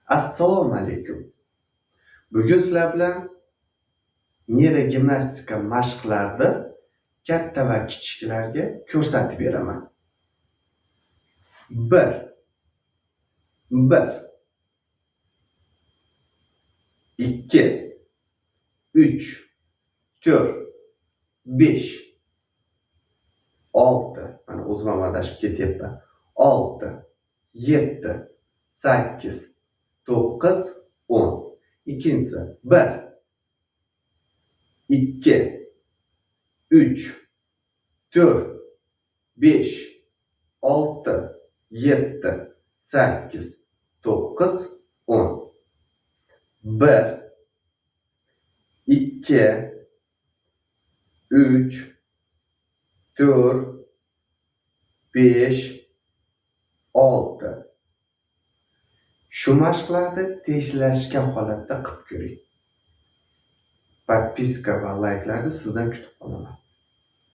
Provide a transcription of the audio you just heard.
Assalomu alaykum. Bugun sizlar bilan neurogimnastika mashqlarini katta va kichiklarga ko'rsatib beraman. 1 2 3 4 5 6 mana o'zim ham adashib ketyapman. 6 7 8 9 10. İkincisi 1 2 3 4 5 6 7 8 9 10. 1 2 3 4 5 6. Shu mashqlarni tezlashgan holatda qilib ko'ring. Podpiska va layklarni sizdan kutib qolaman.